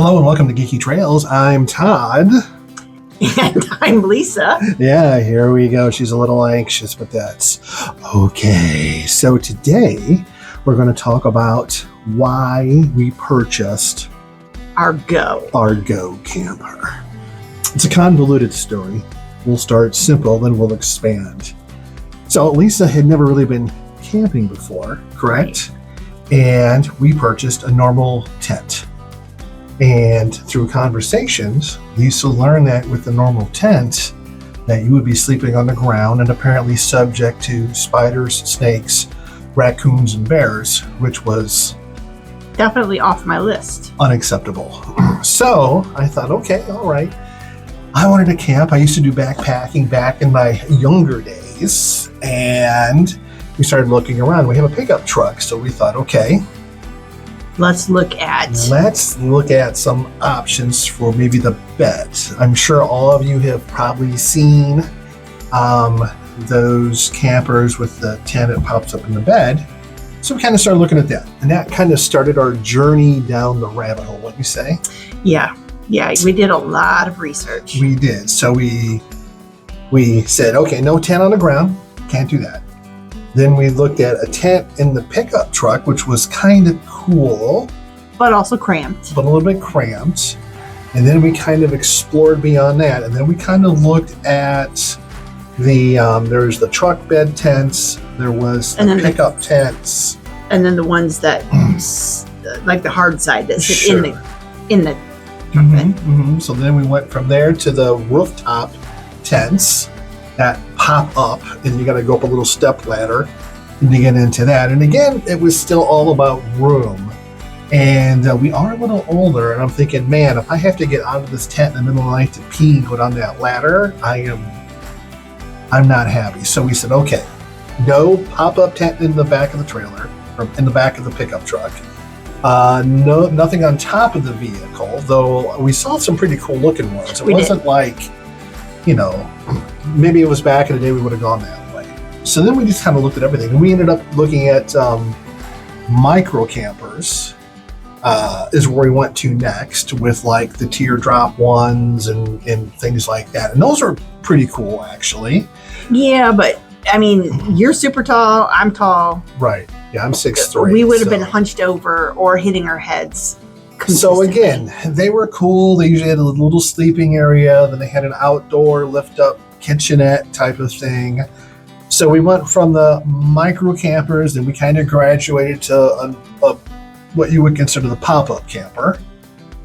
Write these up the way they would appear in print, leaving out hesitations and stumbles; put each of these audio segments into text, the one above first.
Hello and welcome to Geeky Trails. I'm Todd. And I'm Lisa. Yeah, here we go. She's a little anxious, but that's okay. So today we're going to talk about why we purchased our Go camper. It's a convoluted story. We'll start simple, then we'll expand. So Lisa had never really been camping before, correct? Right. And we purchased a normal tent. And through conversations, Lisa learned that with the normal tent, that you would be sleeping on the ground and apparently subject to spiders, snakes, raccoons, and bears, which was definitely off my list. Unacceptable. So I thought, okay, all right. I wanted to camp. I used to do backpacking back in my younger days, and we started looking around. We have a pickup truck, so we thought, okay, Let's look at some options for maybe the bed. I'm sure all of you have probably seen those campers with the tent that pops up in the bed. So we kind of started looking at that. And that kind of started our journey down the rabbit hole, wouldn't you say? Yeah, we did a lot of research. We did. So we said, okay, no tent on the ground. Can't do that. Then we looked at a tent in the pickup truck, which was kind of cool. But also cramped. But a little bit cramped. And then we kind of explored beyond that. And then we kind of looked at there's the truck bed tents. There was the pickup tents. And then the ones that, like the hard side that sit in the truck bed. Mm-hmm. So then we went from there to the rooftop tents that pop up, and you got to go up a little step ladder and you get into that. And again, it was still all about room. And we are a little older, and I'm thinking, man, if I have to get out of this tent in the middle of the night to pee and go down that ladder, I'm not happy. So we said, okay, no pop-up tent in the back of the trailer or in the back of the pickup truck. Nothing on top of the vehicle, though we saw some pretty cool looking ones. It wasn't like, maybe it was back in the day we would have gone that way. So then we just kind of looked at everything, and we ended up looking at micro campers is where we went to next, with like the teardrop ones and things like that. And those are pretty cool, actually. Yeah, but I mean, you're super tall, I'm tall. Right. Yeah, I'm 6'3". We would have been hunched over or hitting our heads. So again, they were cool. They usually had a little sleeping area. Then they had an outdoor lift-up kitchenette type of thing. So we went from the micro campers, and we kind of graduated to what you would consider the pop-up camper.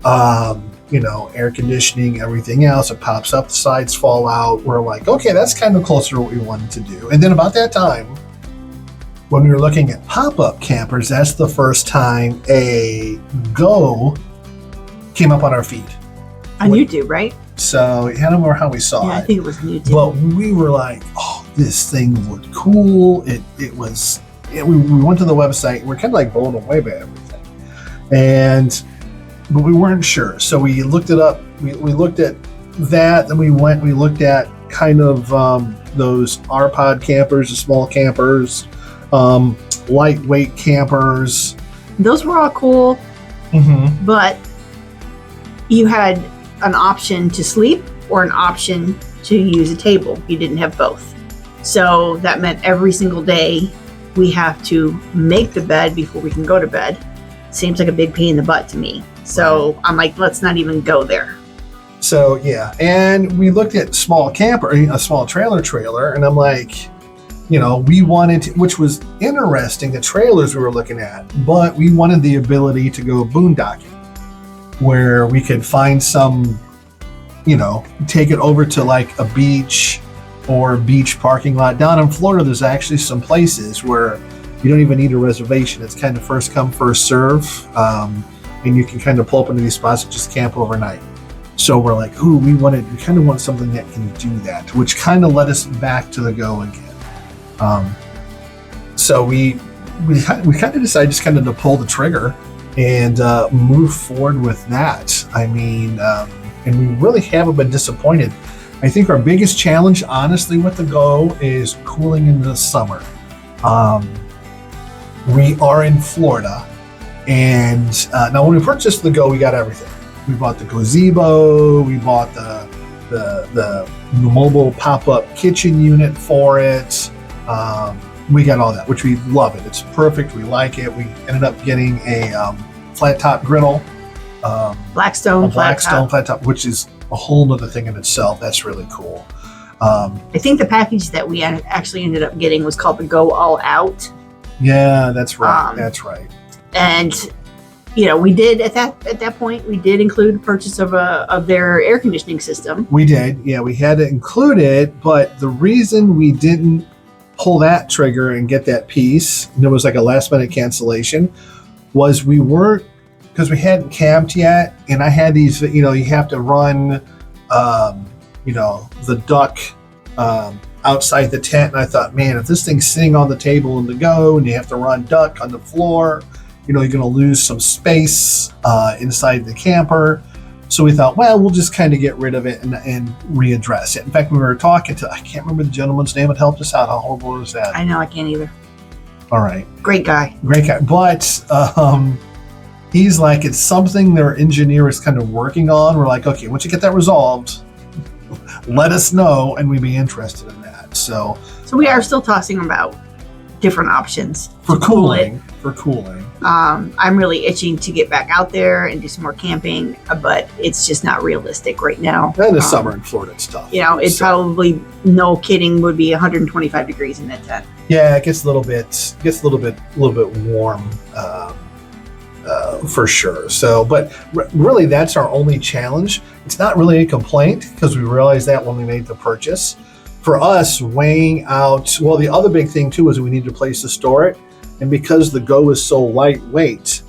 Air conditioning, everything else. It pops up, the sides fall out. We're like, okay, that's kind of closer to what we wanted to do. And then about that time, when we were looking at pop-up campers, that's the first time a Go came up on our feed. On YouTube, right? So I don't remember how we saw it. I think it was YouTube. But we were like, oh, this thing looked cool. We went to the website, and we're kind of like blown away by everything. But we weren't sure. So we looked it up. We looked at that, then we looked at kind of those R-Pod campers, the small campers, lightweight campers. Those were all cool, but you had an option to sleep or an option to use a table. You didn't have both. So that meant every single day we have to make the bed before we can go to bed. Seems like a big pain in the butt to me. So I'm like, let's not even go there. So yeah, and we looked at a small trailer, and I'm like, we wanted to, which was interesting, the trailers we were looking at, but we wanted the ability to go boondocking, where we could find some, take it over to like a beach or beach parking lot. Down in Florida, there's actually some places where you don't even need a reservation. It's kind of first come, first serve. And you can kind of pull up into these spots and just camp overnight. So we're like, we kind of want something that can do that, which kind of led us back to the Go again. So we kind of decided just kind of to pull the trigger and move forward with that. I mean, and we really haven't been disappointed. I think our biggest challenge, honestly, with the Go is cooling in the summer. We are in Florida, and now when we purchased the Go, we got everything. We bought the gazebo. We bought the mobile pop-up kitchen unit for it. We got all that, which we love it. It's perfect. We like it. We ended up getting a flat top griddle. Blackstone flat top, which is a whole nother thing in itself. That's really cool. I think the package that we actually ended up getting was called the Go All Out. Yeah, that's right. That's right. And we did at that point we did include the purchase of their air conditioning system. We did. Yeah, we had to include it, but the reason we didn't pull that trigger and get that piece, and there was like a last minute cancellation, was we weren't, because we hadn't camped yet, and I had these, you have to run the duck outside the tent, and I thought, man, if this thing's sitting on the table in the Go and you have to run duck on the floor, you're going to lose some space inside the camper. So we thought, well, we'll just kind of get rid of it and readdress it. In fact, we were talking to, I can't remember the gentleman's name that helped us out. How horrible was that? I know, I can't either. All right. Great guy. But he's like, it's something their engineer is kind of working on. We're like, okay, once you get that resolved, let us know, and we'd be interested in that. So we are still tossing about different options for cooling. For cooling. I'm really itching to get back out there and do some more camping, but it's just not realistic right now. And the summer in Florida, it's tough. It's probably, no kidding, would be 125 degrees in that tent. Yeah, it gets a little bit warm. For sure. So, but really, that's our only challenge. It's not really a complaint, because we realized that when we made the purchase. For us, weighing out, well, the other big thing too is we need a place to store it. And because the Go is so lightweight,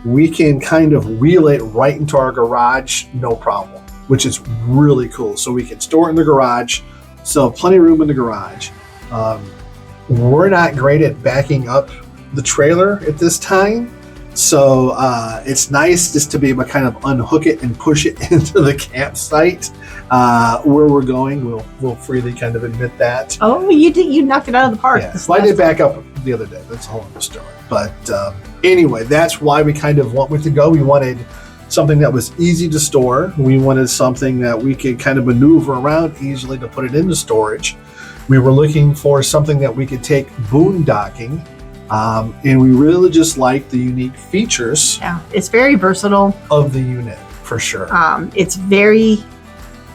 we can kind of wheel it right into our garage, no problem, which is really cool. So we can store it in the garage, so plenty of room in the garage. We're not great at backing up the trailer at this time. So it's nice just to be able to kind of unhook it and push it into the campsite where we're going. We'll freely kind of admit that. Oh, you knocked it out of the park. Yeah, so I did back up the other day. That's a whole other story. But anyway, that's why we kind of went with the Go. We wanted something that was easy to store. We wanted something that we could kind of maneuver around easily to put it into storage. We were looking for something that we could take boondocking. And we really just like the unique features. Yeah, it's very versatile. Of the unit, for sure.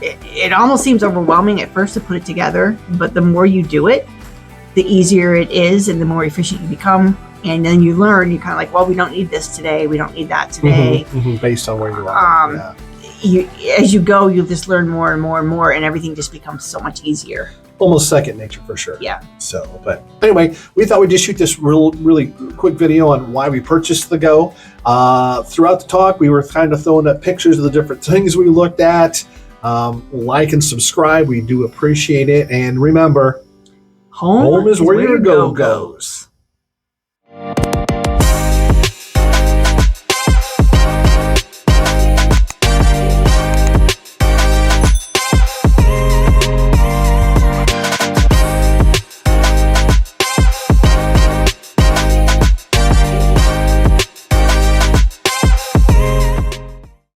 It almost seems overwhelming at first to put it together, but the more you do it, the easier it is and the more efficient you become. And then you learn, you're kind of like, well, we don't need this today. We don't need that today. Based on where you are. As you go, you'll just learn more and more and more, and everything just becomes so much easier. Almost second nature, for sure. Yeah. So, but anyway, we thought we'd just shoot this really quick video on why we purchased the Go. Throughout the talk, we were kind of throwing up pictures of the different things we looked at. Like and subscribe. We do appreciate it. And remember, home is where your Go goes.